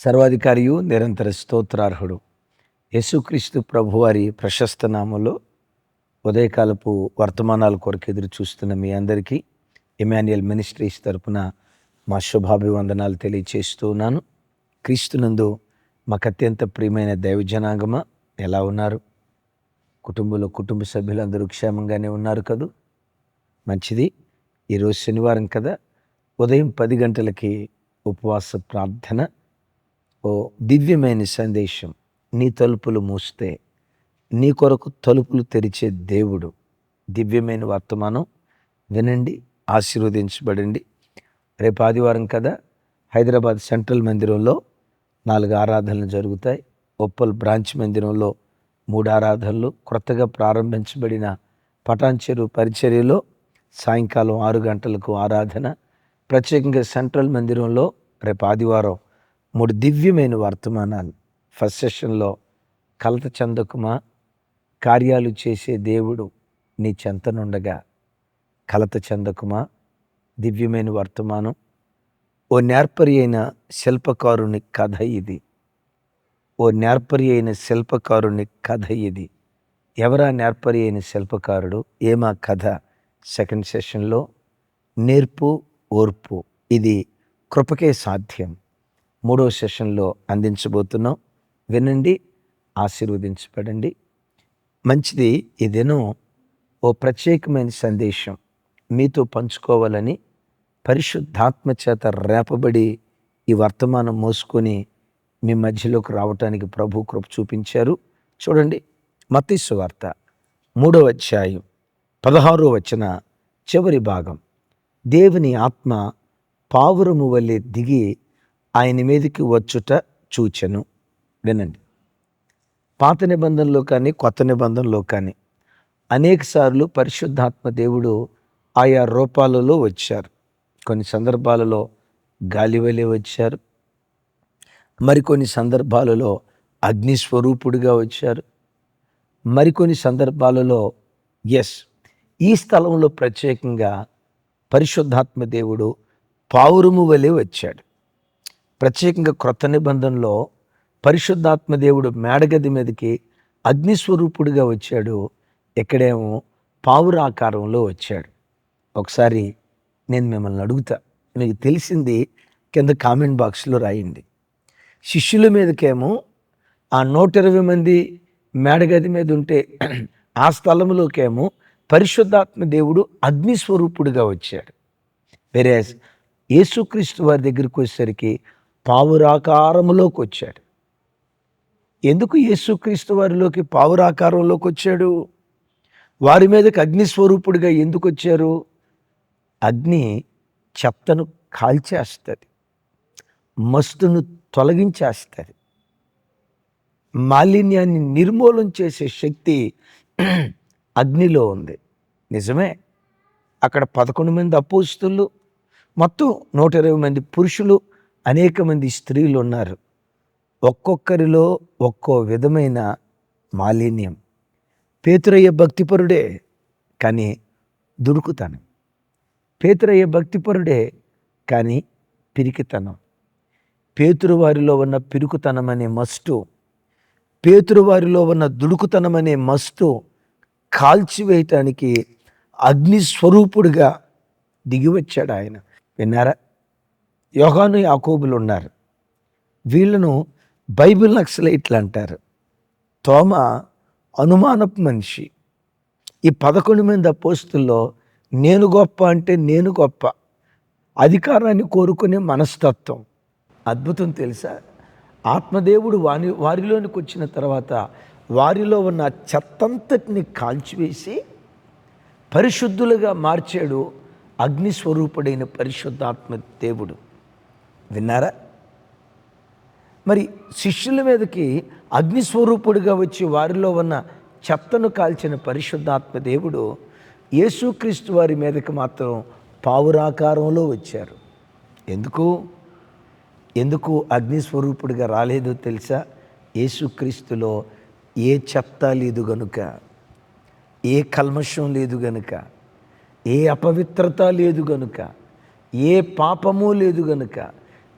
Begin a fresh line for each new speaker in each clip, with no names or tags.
సర్వాధికారియు నిరంతర స్తోత్రార్హుడు యేసుక్రీస్తు ప్రభువారి ప్రశస్త నామంలో ఉదయకాలపు వర్తమానాల కొరకు ఎదురు చూస్తున్న మీ అందరికీ ఎమాన్యుయల్ మినిస్ట్రీస్ తరపున మా శుభాభివందనాలు తెలియచేస్తూ ఉన్నాను. క్రీస్తునందు మాకు అత్యంత ప్రియమైన దైవజనాంగమ ఎలా ఉన్నారు? కుటుంబ సభ్యులందరూ క్షేమంగానే ఉన్నారు కదూ? మంచిది. ఈరోజు శనివారం కదా, ఉదయం 10 గంటలకి ఉపవాస ప్రార్థన, ఓ దివ్యమైన సందేశం. నీ తలుపులు మూస్తే నీ కొరకు తలుపులు తెరిచే దేవుడు. దివ్యమైన వర్తమానం వినండి, ఆశీర్వదించబడండి. రేపు ఆదివారం కదా, హైదరాబాద్ సెంట్రల్ మందిరంలో 4 ఆరాధనలు జరుగుతాయి. ఉప్పల్ బ్రాంచ్ మందిరంలో 3 ఆరాధనలు, కొత్తగా ప్రారంభించబడిన పటాన్చెరు పరిచర్యలో సాయంకాలం 6 గంటలకు ఆరాధన. ప్రత్యేకంగా సెంట్రల్ మందిరంలో రేపు ఆదివారం 3 దివ్యమైన వర్తమానాలు. ఫస్ట్ సెషన్లో కలత చెందకుమా, కార్యాలు చేసే దేవుడు నీ చెంతనుండగా కలత చెందకుమా, దివ్యమైన వర్తమానం. ఓ నేర్పరి అయిన శిల్పకారుని కథ ఇది. ఓ నేర్పరి అయిన శిల్పకారుని కథ ఇది. ఎవరా నేర్పరి అయిన శిల్పకారుడు? ఏమా కథ? సెకండ్ సెషన్లో నేర్పు, ఓర్పు, ఇది కృపకే సాధ్యం. 3వ సెషన్లో అందించబోతున్నాం. వినండి, ఆశీర్వదించబడండి. మంచిది. ఈ దినం ఓ ప్రత్యేకమైన సందేశం మీతో పంచుకోవాలని పరిశుద్ధాత్మ చేత రేపబడి ఈ వర్తమానం మోసుకొని మీ మధ్యలోకి రావటానికి ప్రభు కృప చూపించారు. చూడండి, మత్తయి సువార్త 3వ అధ్యాయం 16వ వచన చివరి భాగం. దేవుని ఆత్మ పావురము వలె దిగి ఆయన మీదకి వచ్చుట చూచెను. వినండి. పాత నిబంధనలో కానీ కొత్త నిబంధనలో కానీ అనేకసార్లు పరిశుద్ధాత్మ దేవుడు ఆయా రూపాలలో వచ్చారు. కొన్ని సందర్భాలలో గాలి వలె వచ్చారు, మరికొన్ని సందర్భాలలో అగ్నిస్వరూపుడిగా వచ్చారు, మరికొన్ని సందర్భాలలో ఈ స్థలంలో ప్రత్యేకంగా పరిశుద్ధాత్మ దేవుడు పావురము వలె వచ్చాడు. ప్రత్యేకంగా క్రొత్త నిబంధనలో పరిశుద్ధాత్మ దేవుడు మేడగది మీదకి అగ్నిస్వరూపుడిగా వచ్చాడు. ఎక్కడేమో పావురాకారంలో వచ్చాడు. ఒకసారి నేను మిమ్మల్ని అడుగుతా, మీకు తెలిసింది కింద కామెంట్ బాక్స్లో రాయండి. శిష్యుల మీదకేమో ఆ 120 మంది మేడగది మీద ఉంటే ఆ స్థలంలోకేమో పరిశుద్ధాత్మ దేవుడు అగ్నిస్వరూపుడిగా వచ్చాడు. వేరే యేసుక్రీస్తు వారి దగ్గరికి వచ్చేసరికి పావురాకారంలోకి వచ్చాడు. ఎందుకు యేసుక్రీస్తు వారిలోకి పావురాకారంలోకి వచ్చాడు? వారి మీదకి అగ్నిస్వరూపుడిగా ఎందుకు వచ్చారు? అగ్ని చెత్తను కాల్చేస్తుంది, మస్తును తొలగించేస్తుంది, మాలిన్యాన్ని నిర్మూలన చేసే శక్తి అగ్నిలో ఉంది. నిజమే, అక్కడ 11 మంది అపోస్తలులు, మొత్తం 120 మంది పురుషులు, అనేక మంది స్త్రీలు ఉన్నారు. ఒక్కొక్కరిలో ఒక్కో విధమైన మాలిన్యం. పేతురయ్య భక్తిపరుడే, కానీ దుడుకుతనం. పేతురయ్య భక్తిపరుడే, కానీ పిరికితనం. పేతురు వారిలో ఉన్న పిరుకుతనం అనే మస్టు, పేతురు వారిలో ఉన్న దుడుకుతనం అనే మస్టు కాల్చివేయటానికి అగ్నిస్వరూపుడిగా దిగివచ్చాడు ఆయన. విన్నారా? యోహాను, యాకోబులు ఉన్నారు. వీళ్ళను బైబిల్ నక్సలైట్లు అంటారు. తోమ అనుమానపు మనిషి. ఈ 11 మంది అపోస్తుల్లో నేను గొప్ప అంటే నేను గొప్ప, అధికారాన్ని కోరుకునే మనస్తత్వం. అద్భుతం తెలుసా? ఆత్మదేవుడు వారిలోనికి వచ్చిన తర్వాత వారిలో ఉన్న చెత్తంతటిని కాల్చివేసి పరిశుద్ధులుగా మార్చాడు అగ్నిస్వరూపుడైన పరిశుద్ధాత్మ దేవుడు. విన్నారా? మరి శిష్యుల మీదకి అగ్నిస్వరూపుడిగా వచ్చి వారిలో ఉన్న చెత్తను కాల్చిన పరిశుద్ధాత్మ దేవుడు యేసుక్రీస్తు వారి మీదకి మాత్రం పావురాకారంలో వచ్చారు. ఎందుకు అగ్నిస్వరూపుడిగా రాలేదో తెలుసా? యేసుక్రీస్తులో ఏ చెత్త లేదు గనుక, ఏ కల్మషం లేదు గనుక, ఏ అపవిత్రత లేదు గనుక, ఏ పాపము లేదు గనుక,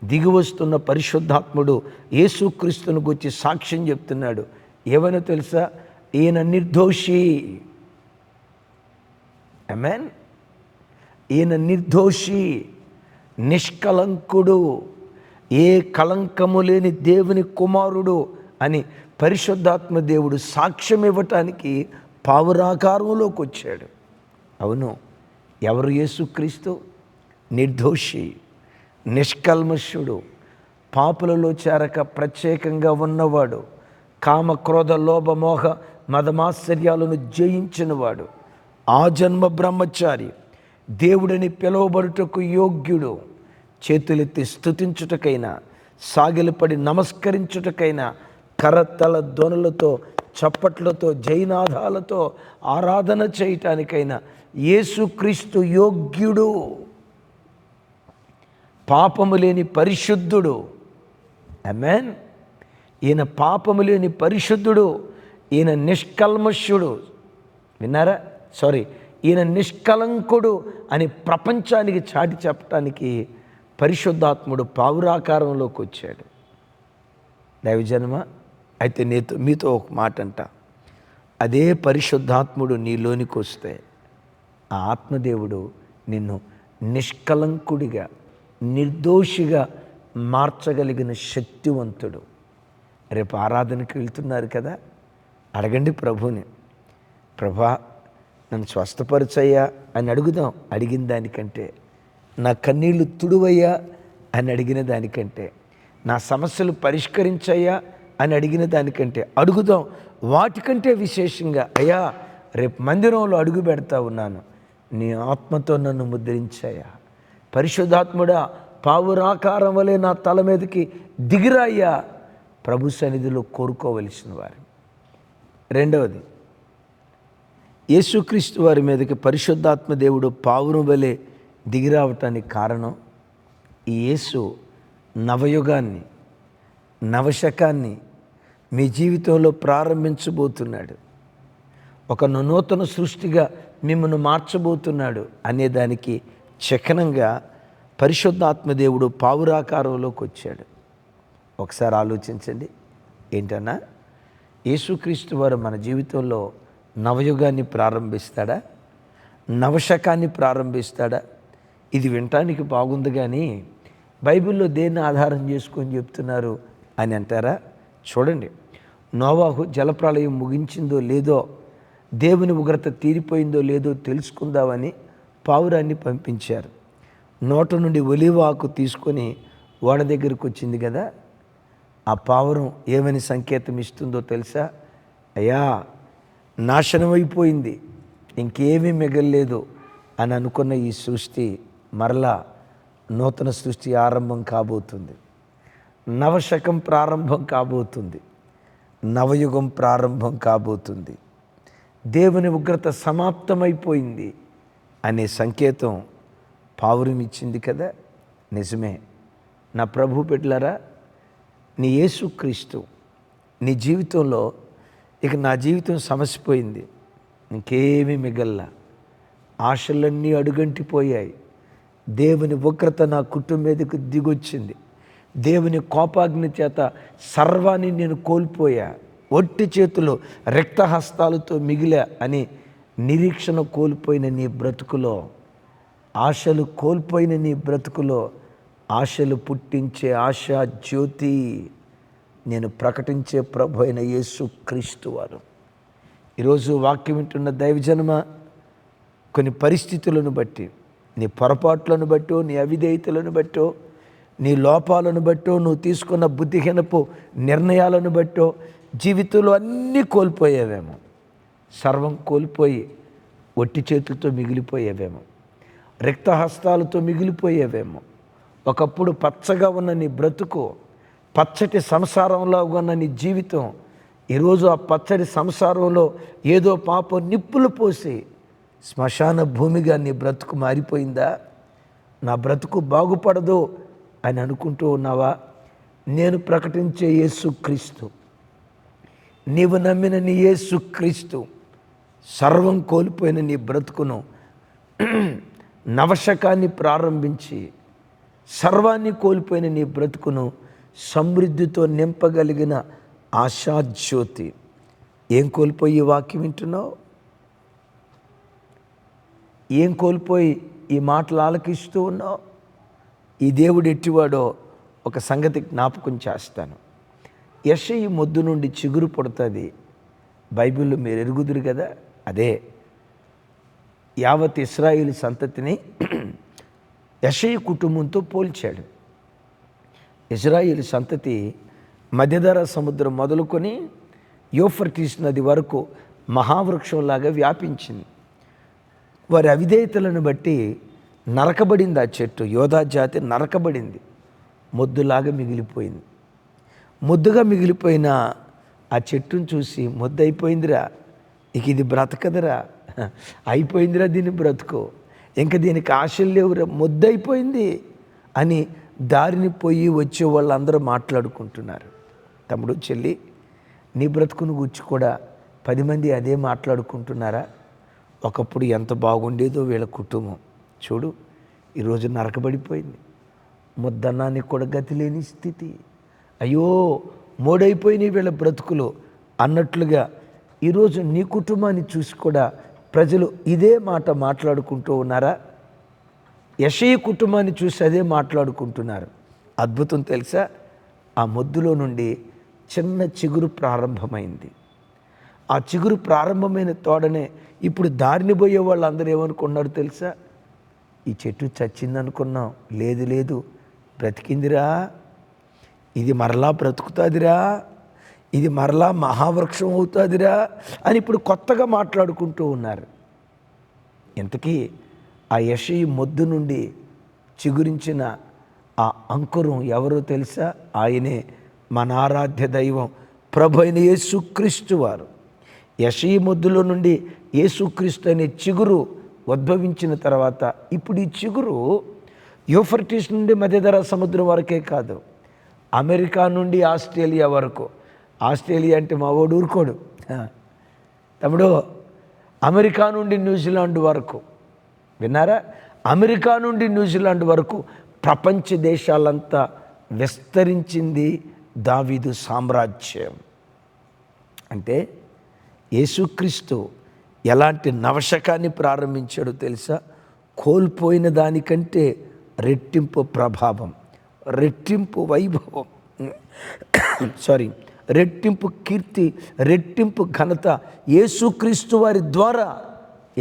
దిగి వస్తున్న పరిశుద్ధాత్ముడు యేసుక్రీస్తును గురించి సాక్ష్యం చెప్తున్నాడు. ఏమైనా తెలుసా? ఈయన నిర్దోషి. ఆమేన్. ఈయన నిర్దోషి, నిష్కలంకుడు, ఏ కళంకము లేని దేవుని కుమారుడు అని పరిశుద్ధాత్మ దేవుడు సాక్ష్యం ఇవ్వటానికి పావురాకారంలోకి వచ్చాడు. అవును, ఎవరు యేసుక్రీస్తు? నిర్దోషి, నిష్కల్మషుడు, పాపులలో చేరక ప్రత్యేకంగా ఉన్నవాడు, కామ క్రోధ లోభ మోహ మదమాశ్చర్యాలను జయించినవాడు, ఆ జన్మ బ్రహ్మచారి, దేవుడిని పిలువబడుటకు యోగ్యుడు, చేతులెత్తి స్తుతించుటకైనా సాగిలపడి నమస్కరించుటకైనా కరతల ధ్వనులతో చప్పట్లతో జైనాదాలతో ఆరాధన చేయటానికైనా యేసుక్రీస్తు యోగ్యుడు. పాపము లేని పరిశుద్ధుడు. ఆమేన్. ఈయన పాపము లేని పరిశుద్ధుడు, ఈయన నిష్కల్మషుడు. విన్నారా? ఈయన నిష్కలంకుడు అని ప్రపంచానికి చాటి చెప్పటానికి పరిశుద్ధాత్ముడు పావురాకారంలోకి వచ్చాడు. దైవజనమా, అయితే మీతో ఒక మాట అంట. అదే పరిశుద్ధాత్ముడు నీలోనికి వస్తే ఆ ఆత్మదేవుడు నిన్ను నిష్కలంకుడిగా, నిర్దోషిగా మార్చగలిగిన శక్తివంతుడు. రేపు ఆరాధనకి వెళ్తున్నారు కదా, అడగండి ప్రభుని, ప్రభా నన్ను స్వస్థపరచయ్యా అని అడుగుదాం. అడిగిన దానికంటే, నా కన్నీళ్లు తుడువయ్యా అని అడిగిన దానికంటే, నా సమస్యలు పరిష్కరించయ్యా అని అడిగిన దానికంటే అడుగుదాం. వాటికంటే విశేషంగా, అయ్యా రేపు మందిరంలో అడుగు పెడతా ఉన్నాను, నీ ఆత్మతో నన్ను ముద్రించాయా, పరిశుద్ధాత్ముడా పావురాకారం వలె నా తల మీదకి దిగిరాయ్యా, ప్రభు సన్నిధిలో కోరుకోవలసిన వారు. రెండవది, యేసుక్రీస్తు వారి మీదకి పరిశుద్ధాత్మ దేవుడు పావురం వలె దిగిరావటానికి కారణం, ఈ యేసు నవయుగాన్ని, నవశకాన్ని మీ జీవితంలో ప్రారంభించబోతున్నాడు. ఒక నూతన సృష్టిగా మిమ్మల్ని మార్చబోతున్నాడు అనేదానికి చిహ్నంగా పరిశుద్ధాత్మ దేవుడు పావురాకారంలోకి వచ్చాడు. ఒకసారి ఆలోచించండి. ఏంటన్నా, యేసుక్రీస్తు వారు మన జీవితంలో నవయుగాన్ని ప్రారంభిస్తాడా, నవశకాన్ని ప్రారంభిస్తాడా? ఇది వినటానికి బాగుంది, కానీ బైబిల్లో దేన్ని ఆధారం చేసుకొని చెప్తున్నారు అని అంటారా? చూడండి, నోవాహు జలప్రళయం ముగించిందో లేదో, దేవుని ఉగ్రత తీరిపోయిందో లేదో తెలుసుకుందామని పావురాన్ని పంపించారు. నోట నుండి ఒలీవ ఆకు తీసుకొని ఓడ దగ్గరికి వచ్చింది కదా, ఆ పావురం ఏమని సంకేతం ఇస్తుందో తెలుసా? అయ్యా నాశనమైపోయింది, ఇంకేమీ మిగల్లేదు అని అనుకున్న ఈ సృష్టి మరలా నూతన సృష్టి ఆరంభం కాబోతుంది, నవశకం ప్రారంభం కాబోతుంది, నవయుగం ప్రారంభం కాబోతుంది, దేవుని ఉగ్రత సమాప్తమైపోయింది అనే సంకేతం పావురం ఇచ్చింది కదా. నిజమే. నా ప్రభు బిడ్డలారా, నీ యేసుక్రీస్తు నీ జీవితంలో, ఇక నా జీవితం సమసిపోయింది, ఇంకేమీ మిగల్లా, ఆశలన్నీ అడుగంటిపోయాయి, దేవుని ఉగ్రత నా కుటుంబం మీదకు దిగొచ్చింది, దేవుని కోపాగ్ని చేత సర్వాన్ని నేను కోల్పోయా, ఒట్టి చేతులు రక్తహస్తాలతో మిగిలా అని నిరీక్షణ కోల్పోయిన నీ బ్రతుకులో, ఆశలు కోల్పోయిన నీ బ్రతుకులో ఆశలు పుట్టించే ఆశా జ్యోతి నేను ప్రకటించే ప్రభు అయిన యేసుక్రీస్తు వారు. ఈరోజు వాక్యం వింటున్న దైవజనమ, కొన్ని పరిస్థితులను బట్టి, నీ పొరపాట్లను బట్టో, నీ అవిధేయతలను బట్టో, నీ లోపాలను బట్టో, నువ్వు తీసుకున్న బుద్ధిహీనపు నిర్ణయాలను బట్టో జీవితంలో అన్నీ కోల్పోయేవేమో, సర్వం కోల్పోయి ఒట్టి చేతులతో మిగిలిపోయేవేమో, రక్తహస్తాలతో మిగిలిపోయేవేమో. ఒకప్పుడు పచ్చగా ఉన్న నీ బ్రతుకు, పచ్చటి సంసారంలో ఉన్న నీ జీవితం, ఈరోజు ఆ పచ్చటి సంసారంలో ఏదో పాపం నిప్పులు పోసి శ్మశాన భూమిగా నీ బ్రతుకు మారిపోయిందా? నా బ్రతుకు బాగుపడదు అని అనుకుంటూ ఉన్నావా? నేను ప్రకటించే యేసుక్రీస్తు, నీవు నమ్మిన నీ యేసుక్రీస్తు సర్వం కోల్పోయిన నీ బ్రతుకును నవశకాన్ని ప్రారంభించి సర్వాన్ని కోల్పోయిన నీ బ్రతుకును సమృద్ధితో నింపగలిగిన ఆశాజ్యోతి. ఏం కోల్పోయి ఈ వాక్యం వింటున్నావు? ఏం కోల్పోయి ఈ మాటలు ఆలకిస్తూ ఉన్నావు? ఈ దేవుడు ఎట్టివాడో ఒక సంగతి జ్ఞాపకం చేస్తాను. యెషయి మొద్దు నుండి చిగురు పుడుతుంది. బైబిల్లో మీరు ఎరుగుదురు కదా. అదే యావత్ ఇశ్రాయేలు సంతతిని యెషయి కుటుంబంతో పోల్చాడు. ఇశ్రాయేలు సంతతి మధ్యధరా సముద్రం మొదలుకొని యూఫ్రటీస్ నది వరకు మహావృక్షంలాగా వ్యాపించింది. వారి అవిధేయతలను బట్టి నరకబడింది. ఆ చెట్టు యోధా జాతి నరకబడింది, మొద్దులాగా మిగిలిపోయింది. ముద్దుగా మిగిలిపోయిన ఆ చెట్టును చూసి మొద్దయిపోయిందిరా, ఇక ఇది బ్రతకదురా, అయిపోయిందిరా దీని బ్రతుకు, ఇంక దీనికి ఆశలు లేవురా, మొద్దయిపోయింది అని దారిని పోయి వచ్చే వాళ్ళందరూ మాట్లాడుకుంటున్నారు. తమ్ముడు చెల్లి, నీ బ్రతుకును గురించి కూడా 10 మంది అదే మాట్లాడుకుంటున్నారా? ఒకప్పుడు ఎంత బాగుండేదో వీళ్ళ కుటుంబం, చూడు ఈరోజు నరకబడిపోయింది, ముద్దన్నానికి కూడా గతి లేని స్థితి, అయ్యో మోడైపోయినాయి వీళ్ళ బ్రతుకులు అన్నట్లుగా ఈరోజు నీ కుటుంబాన్ని చూసి కూడా ప్రజలు ఇదే మాట మాట్లాడుకుంటూ ఉన్నారా? యెషయి కుటుంబాన్ని చూసి అదే మాట్లాడుకుంటున్నారు. అద్భుతం తెలుసా? ఆ మొద్దులో నుండి చిన్న చిగురు ప్రారంభమైంది. ఆ చిగురు ప్రారంభమైన తోడనే ఇప్పుడు దారిని పోయే వాళ్ళందరూ ఏమనుకున్నారు తెలుసా? ఈ చెట్టు చచ్చిందనుకున్నాం, లేదు లేదు బ్రతికిందిరా, ఇది మరలా బ్రతుకుతుందిరా, ఇది మరలా మహావృక్షం అవుతుందిరా అని ఇప్పుడు కొత్తగా మాట్లాడుకుంటూ ఉన్నారు. ఇంతకీ ఆ యెషయి మొద్దు నుండి చిగురించిన ఆ అంకురం ఎవరో తెలుసా? ఆయనే మన ఆరాధ్య దైవం ప్రభు అయిన యేసుక్రీస్తు వారు. యెషయి మొద్దులో నుండి యేసుక్రీస్తు అనే చిగురు ఉద్భవించిన తర్వాత ఇప్పుడు ఈ చిగురు యూఫ్రటీస్ నుండి మధ్యధరా సముద్రం వరకే కాదు, అమెరికా నుండి ఆస్ట్రేలియా వరకు. ఆస్ట్రేలియా అంటే మా వాడు ఊరుకోడు తమ్ముడు. అమెరికా నుండి న్యూజిలాండ్ వరకు, విన్నారా? అమెరికా నుండి న్యూజిలాండ్ వరకు ప్రపంచ దేశాలంతా విస్తరించింది దావీదు సామ్రాజ్యం. అంటే యేసుక్రీస్తు ఎలాంటి నవశకాన్ని ప్రారంభించాడో తెలుసా? కోల్పోయిన దానికంటే రెట్టింపు ప్రభావం, రెట్టింపు వైభవం, రెట్టింపు కీర్తి, రెట్టింపు ఘనత యేసుక్రీస్తు వారి ద్వారా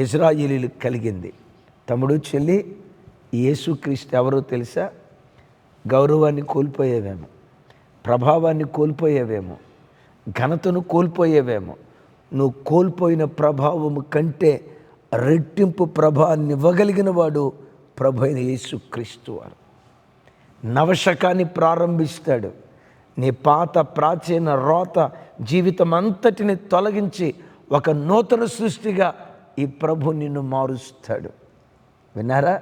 ఇశ్రాయేలీయులకు కలిగింది. తమ్ముడు చెల్లి, యేసుక్రీస్తు ఎవరో తెలుసా? గౌరవాన్ని కోల్పోయేవేమో, ప్రభావాన్ని కోల్పోయేవేమో, ఘనతను కోల్పోయేవేమో. నువ్వు కోల్పోయిన ప్రభావము కంటే రెట్టింపు ప్రభావాన్ని ఇవ్వగలిగిన వాడు ప్రభు అయిన యేసుక్రీస్తు వారు. నవశకాన్ని ప్రారంభిస్తాడు. నీ పాత ప్రాచీన రోత జీవితం అంతటిని తొలగించి ఒక నూతన సృష్టిగా ఈ ప్రభు నిన్ను మారుస్తాడు. విన్నారా?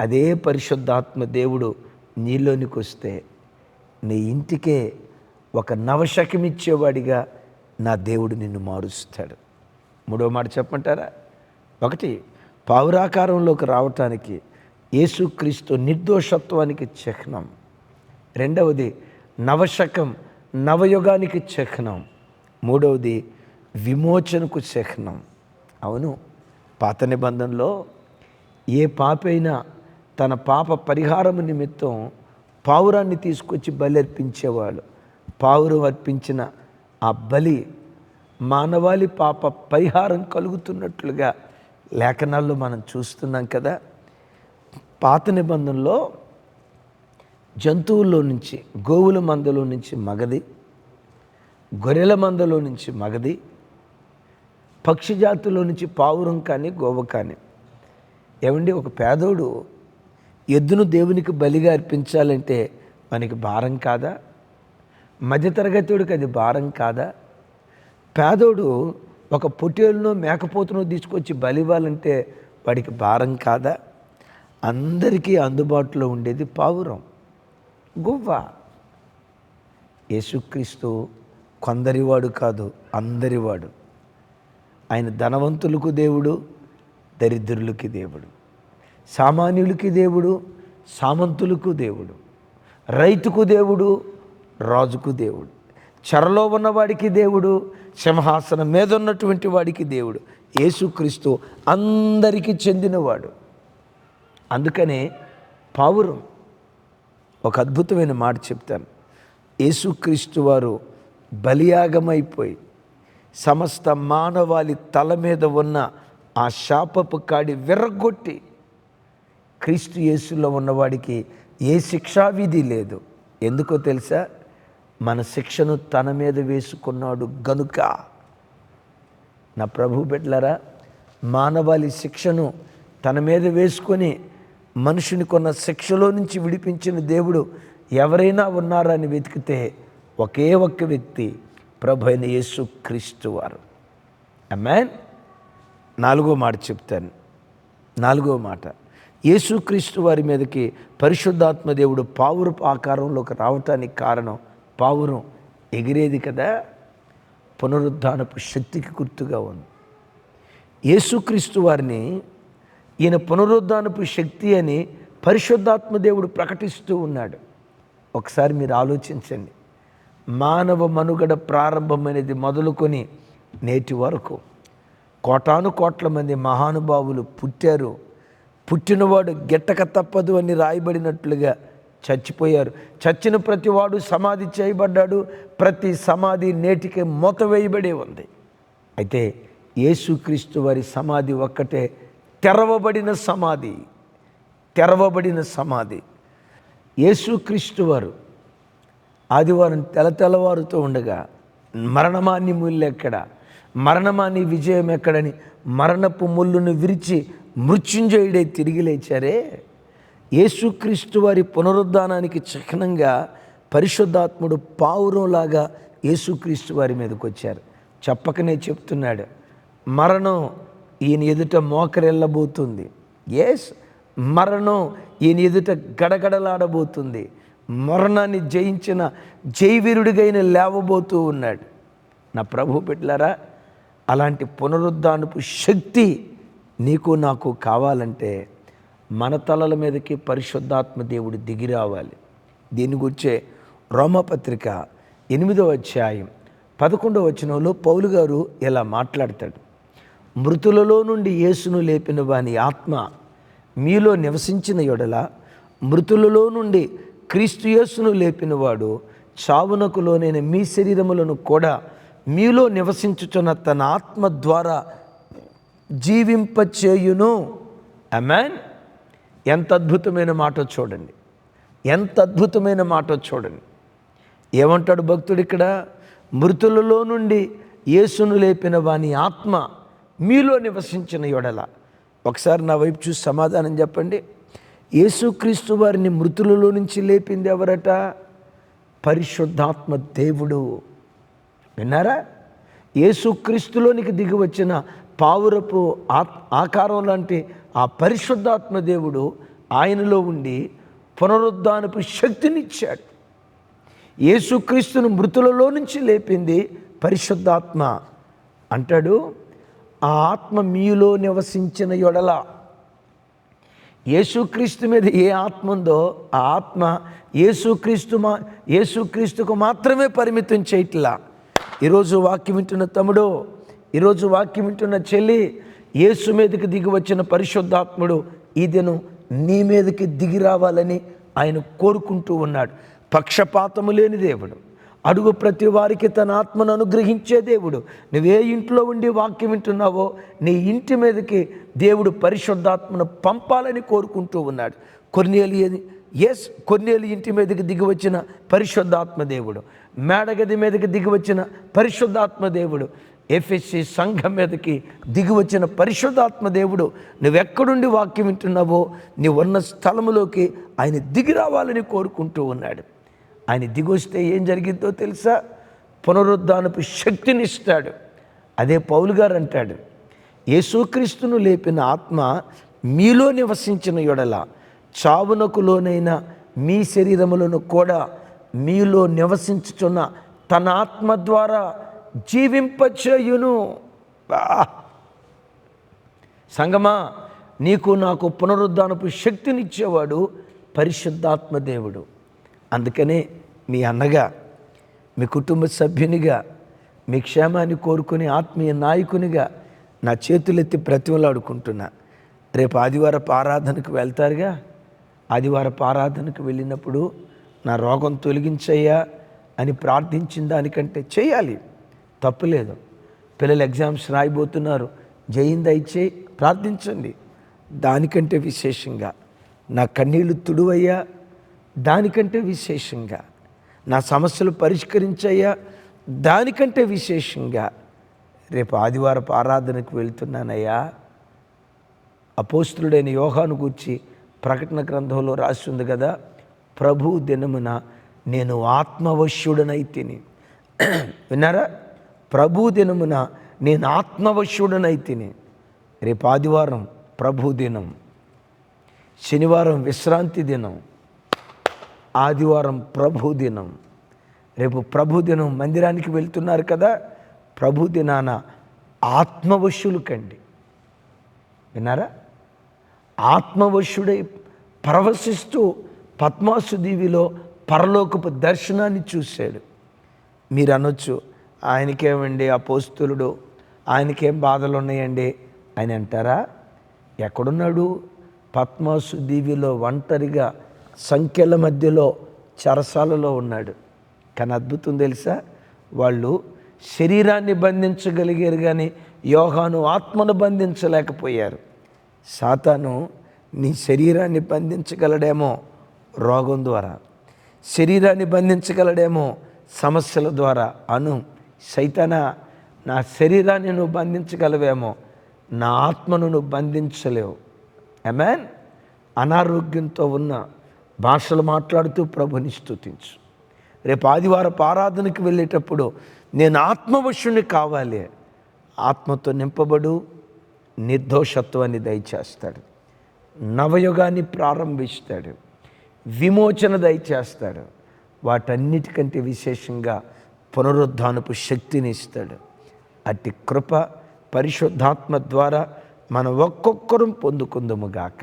అదే పరిశుద్ధాత్మ దేవుడు నీలోనికి వస్తే నీ ఇంటికే ఒక నవశకం ఇచ్చేవాడిగా నా దేవుడు నిన్ను మారుస్తాడు. మూడో మాట చెప్పమంటారా? 1, పావురాకారంలోకి రావటానికి యేసుక్రీస్తు నిర్దోషత్వానికి చిహ్నం. 2వది నవశకం, నవయుగానికి చిహ్నం. 3వది విమోచనకు చిహ్నం. అవును, పాత నిబంధనలో ఏ పాపైనా తన పాప పరిహారము నిమిత్తం పావురాన్ని తీసుకొచ్చి బలి అర్పించేవాళ్ళు. పావురం అర్పించిన ఆ బలి మానవాళి పాప పరిహారం కలుగుతున్నట్లుగా లేఖనాల్లో మనం చూస్తున్నాం కదా. పాత నిబంధనలో జంతువుల్లో నుంచి, గోవుల మందలో నుంచి మగది, గొర్రెల మందలో నుంచి మగది, పక్షి జాతుల్లో నుంచి పావురం కానీ గోవ కానీ. ఏమండి, ఒక పేదోడు ఎద్దును దేవునికి బలిగా అర్పించాలంటే మనకి భారం కాదా? మధ్యతరగతివాడికి అది భారం కాదా? పేదోడు ఒక పొట్టేలునో మేకపోతునో తీసుకొచ్చి బలి ఇవ్వాలంటే వాడికి భారం కాదా? అందరికీ అందుబాటులో ఉండేది పావురం, గువ్వ. యేసుక్రీస్తు కొందరివాడు కాదు, అందరివాడు. ఆయన ధనవంతులకు దేవుడు, దరిద్రులకి దేవుడు, సామాన్యులకి దేవుడు, సామంతులకు దేవుడు, రైతుకు దేవుడు, రాజుకు దేవుడు, చెరలో ఉన్నవాడికి దేవుడు, సింహాసనం మీద ఉన్నటువంటి వాడికి దేవుడు. యేసుక్రీస్తు అందరికీ చెందినవాడు. అందుకనే పావురం ఒక అద్భుతమైన మాట చెప్తాను. యేసుక్రీస్తు వారు బలియాగమైపోయి సమస్త మానవాళి తల మీద ఉన్న ఆ శాపపు కాడి విర్రగొట్టి క్రీస్తు యేసులో ఉన్నవాడికి ఏ శిక్షావిధి లేదు. ఎందుకో తెలుసా? మన శిక్షను తన మీద వేసుకున్నాడు గనుక. నా ప్రభు బిడ్డలారా, మానవాళి శిక్షను తన మీద వేసుకొని మనుషుని కొన్న శిక్షలో నుంచి విడిపించిన దేవుడు ఎవరైనా ఉన్నారని వెతికితే ఒకే ఒక్క వ్యక్తి, ప్రభు అయిన యేసు క్రీస్తు వారు. ఆమేన్. 4వ మాట చెప్తాను. 4వ మాట, యేసుక్రీస్తు వారి మీదకి పరిశుద్ధాత్మ దేవుడు పావురపు ఆకారంలోకి రావటానికి కారణం, పావురం ఎగిరేది కదా, పునరుద్ధానపు శక్తికి గుర్తుగా ఉంది. యేసుక్రీస్తు వారిని ఈయన పునరుద్ధానపు శక్తి అని పరిశుద్ధాత్మ దేవుడు ప్రకటిస్తూ ఉన్నాడు. ఒకసారి మీరు ఆలోచించండి. మానవ మనుగడ ప్రారంభమైనది మొదలుకొని నేటి వరకు కోటాను కోట్ల మంది మహానుభావులు పుట్టారు. పుట్టినవాడు గిట్టక తప్పదు అని రాయబడినట్లుగా చచ్చిపోయారు. చచ్చిన ప్రతివాడు సమాధి చేయబడ్డాడు. ప్రతి సమాధి నేటికి మూత వేయబడి ఉంది. అయితే యేసుక్రీస్తు వారి సమాధి ఒక్కటే తెరవబడిన సమాధి. తెరవబడిన సమాధి. యేసుక్రీస్తు వారు ఆదివారం తెల్లవారుతూ ఉండగా మరణమాని ముళ్ళు ఎక్కడ, మరణమాని విజయం ఎక్కడని మరణపు ముళ్ళును విరిచి మృత్యుంజయుడై తిరిగి లేచారే. యేసుక్రీస్తు వారి పునరుద్ధానానికి చిహ్నంగా పరిశుద్ధాత్ముడు పావురంలాగా యేసుక్రీస్తు వారి మీదకి వచ్చారు. చెప్పకనే చెప్తున్నాడు, మరణం ఈయన ఎదుట మోకరెళ్ళబోతుంది. మరణం ఈయన ఎదుట గడగడలాడబోతుంది. మరణాన్ని జయించిన జైవీరుడిగైన లేవబోతూ ఉన్నాడు. నా ప్రభు బిడ్డలారా, అలాంటి పునరుద్ధానపు శక్తి నీకు నాకు కావాలంటే మన తలల మీదకి పరిశుద్ధాత్మ దేవుడు దిగి రావాలి. దీని గురించే రోమపత్రిక 8వ అధ్యాయం 11వ వచనంలో పౌలు గారు ఇలా మాట్లాడతాడు. మృతులలో నుండి యేసును లేపిన వాని ఆత్మ మీలో నివసించిన యెడల, మృతులలో నుండి క్రీస్తు యేసును లేపినవాడు చావునకు లోనైన మీ శరీరములను కూడా మీలో నివసించుచున్న తన ఆత్మ ద్వారా జీవింపచేయును. ఆమేన్. ఎంత అద్భుతమైన మాట చూడండి. ఎంత అద్భుతమైన మాట చూడండి. ఏమంటాడు భక్తుడు ఇక్కడ? మృతులలో నుండి యేసును లేపిన వాని ఆత్మ మీలో నివసించిన యెడల. ఒకసారి నా వైపు చూసి సమాధానం చెప్పండి. యేసుక్రీస్తు వారిని మృతులలో నుంచి లేపింది ఎవరట? పరిశుద్ధాత్మ దేవుడు. విన్నారా? యేసుక్రీస్తులోనికి దిగి వచ్చిన పావురపు ఆకారం లాంటి ఆ పరిశుద్ధాత్మ దేవుడు ఆయనలో ఉండి పునరుద్ధానపు శక్తినిచ్చాడు. యేసుక్రీస్తును మృతులలో నుంచి లేపింది పరిశుద్ధాత్మ. అంటాడు, ఆ ఆత్మ మీలో నివసించిన యెడల. యేసుక్రీస్తు మీద ఏ ఆత్మ ఉందో ఆ ఆత్మ యేసుక్రీస్తుకు మాత్రమే పరిమితం చేయట్లా. ఈరోజు వాక్యం వింటున్న తమ్ముడు, ఈరోజు వాక్యం వింటున్న చెల్లి, యేసు మీదకి దిగి వచ్చిన పరిశుద్ధాత్ముడు ఈ దినం నీ మీదకి దిగి రావాలని ఆయన కోరుకుంటూ ఉన్నాడు. పక్షపాతము లేని దేవుడు, అడుగు ప్రతి వారికి తన ఆత్మను అనుగ్రహించే దేవుడు. నువ్వే ఇంట్లో ఉండి వాక్యం వింటున్నావో నీ ఇంటి మీదకి దేవుడు పరిశుద్ధాత్మను పంపాలని కోరుకుంటూ ఉన్నాడు. కొర్నేలి ఇంటి మీదకి దిగి వచ్చిన పరిశుద్ధాత్మ దేవుడు, మేడగది మీదకి దిగి వచ్చిన పరిశుద్ధాత్మ దేవుడు, ఎఫెసీ సంఘం మీదకి దిగి వచ్చిన పరిశుద్ధాత్మ దేవుడు. నువ్వెక్కడుండి వాక్యం వింటున్నావో నీ ఉన్న స్థలములోకి ఆయన దిగి రావాలని కోరుకుంటూ ఉన్నాడు. ఆయన దిగి వస్తే ఏం జరిగిందో తెలుసా? పునరుద్ధానపు శక్తినిస్తాడు. అదే పౌలు గారు అంటాడు, యేసుక్రీస్తును లేపిన ఆత్మ మీలో నివసించిన యెడల చావునకు లోనైన మీ శరీరములను కూడా మీలో నివసించుచున్న తన ఆత్మ ద్వారా జీవింపచేయును. సంగమా, నీకు నాకు పునరుద్ధానపు శక్తినిచ్చేవాడు పరిశుద్ధాత్మ దేవుడు. అందుకనే మీ అన్నగా, మీ కుటుంబ సభ్యునిగా, మీ క్షేమాన్ని కోరుకునే ఆత్మీయ నాయకునిగా నా చేతులెత్తి బ్రతిమలాడుకుంటున్నా. రేపు ఆదివారపు ఆరాధనకు వెళ్తారుగా, ఆదివారపు ఆరాధనకు వెళ్ళినప్పుడు నా రోగం తొలగించయ్యా అని ప్రార్థించిన దానికంటే చేయాలి, తప్పులేదు. పిల్లలు ఎగ్జామ్స్ రాయబోతున్నారు, జయం దయచేయి ప్రార్థించండి. దానికంటే విశేషంగా నా కన్నీళ్లు తుడువయ్యా, దానికంటే విశేషంగా నా సమస్యలు పరిష్కరించయ్యా, దానికంటే విశేషంగా రేపు ఆదివారపు ఆరాధనకు వెళ్తున్నానయ్యా. అపోస్తులుడైన యోహాను గూర్చి ప్రకటన గ్రంథంలో రాసి ఉంది కదా, ప్రభు దినమున నేను ఆత్మవశ్యుడనైతిని. విన్నారా? ప్రభు దినమున నేను ఆత్మవశ్యుడనైతిని. రేపు ఆదివారం ప్రభు దినం, శనివారం విశ్రాంతి దినం, ఆదివారం ప్రభు దినం. రేపు ప్రభు దినం. మందిరానికి వెళ్తున్నారు కదా, ప్రభు దినాన ఆత్మవశ్యులు కండి. విన్నారా? ఆత్మవశ్యుడై పరవశిస్తూ పద్మాసు దీవిలో పరలోకపు దర్శనాన్ని చూశాడు. మీరు అనొచ్చు, ఆయనకేమండి అపోస్తులుడు, ఆయనకేం బాధలు ఉన్నాయండి అని అంటారా? ఎక్కడున్నాడు? పద్మాసు దీవిలో ఒంటరిగా సంఖ్యల మధ్యలో చెరసాలలో ఉన్నాడు. కానీ అద్భుతం తెలుసా, వాళ్ళు శరీరాన్ని బంధించగలిగారు కానీ యోహాను ఆత్మను బంధించలేకపోయారు. సాతాను నీ శరీరాన్ని బంధించగలడేమో రోగం ద్వారా, శరీరాన్ని బంధించగలడేమో సమస్యల ద్వారా. సైతానా, నా శరీరాన్ని నువ్వు బంధించగలవేమో, నా ఆత్మను నువ్వు బంధించలేవు. ఆమేన్. అనారోగ్యంతో ఉన్న భాషలు మాట్లాడుతూ ప్రభుని స్తుతించు. రేపు ఆదివారపు ఆరాధనకు వెళ్ళేటప్పుడు నేను ఆత్మవశుని కావాలి. ఆత్మతో నింపబడు, నిర్దోషత్వాన్ని దయచేస్తాడు, నవయుగాన్ని ప్రారంభిస్తాడు, విమోచన దయచేస్తాడు. వాటన్నిటికంటే విశేషంగా పునరుద్ధానపు శక్తిని ఇస్తాడు. అట్టి కృప పరిశుద్ధాత్మ ద్వారా మనం ఒక్కొక్కరం పొందుకుందుముగాక.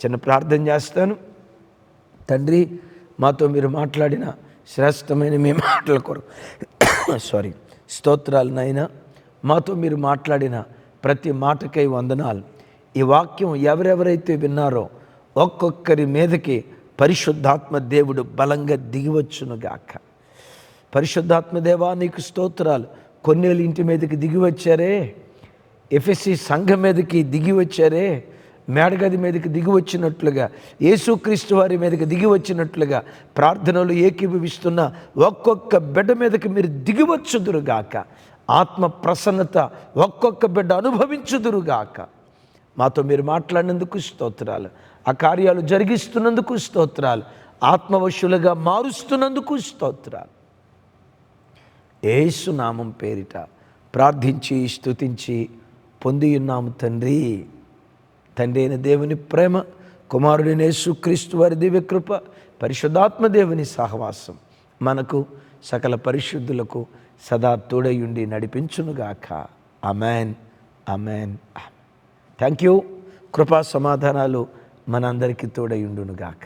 చిన్న ప్రార్థన చేస్తాను. తండ్రి, మాతో మీరు మాట్లాడిన శ్రేష్టమైన మీ మాటల కొరకు స్తోత్రాలు నాయనా. మాతో మీరు మాట్లాడిన ప్రతి మాటకై వందనాలు. ఈ వాక్యం ఎవరెవరైతే విన్నారో ఒక్కొక్కరి మీదకి పరిశుద్ధాత్మ దేవుడు బలంగా దిగివచ్చునుగాక. పరిశుద్ధాత్మ దేవా, నీకు స్తోత్రాలు. కొన్నేళ్ళు ఇంటి మీదకి దిగి వచ్చారే, ఎఫెసీ సంఘం మీదకి దిగి వచ్చారే, మేడగది మీదకి దిగి వచ్చినట్లుగా, యేసుక్రీస్తు వారి మీదకి దిగి వచ్చినట్లుగా ప్రార్థనలు ఏకీభవిస్తున్న ఒక్కొక్క బిడ్డ మీదకి మీరు దిగివచ్చుదురుగాక. ఆత్మ ప్రసన్నత ఒక్కొక్క బిడ్డ అనుభవించుదురుగాక. మాతో మీరు మాట్లాడినందుకు స్తోత్రాలు, ఆ కార్యాలు జరిగిస్తున్నందుకు స్తోత్రాలు, ఆత్మవశులుగా మారుస్తున్నందుకు స్తోత్రాలు. యేసు నామం పేరిట ప్రార్థించి స్తుతించి పొంది ఉన్నాము తండ్రి. తండ్రి అయిన దేవుని ప్రేమ, కుమారుడైన యేసుక్రీస్తు వారి దివ్య కృప, పరిశుద్ధాత్మ దేవుని సహవాసం మనకు సకల పరిశుద్ధులకు సదా తోడయుండి నడిపించునుగాక. Amen, amen. Thank you. కృపా సమాధానాలు మనందరికీ తోడయుండునుగాక.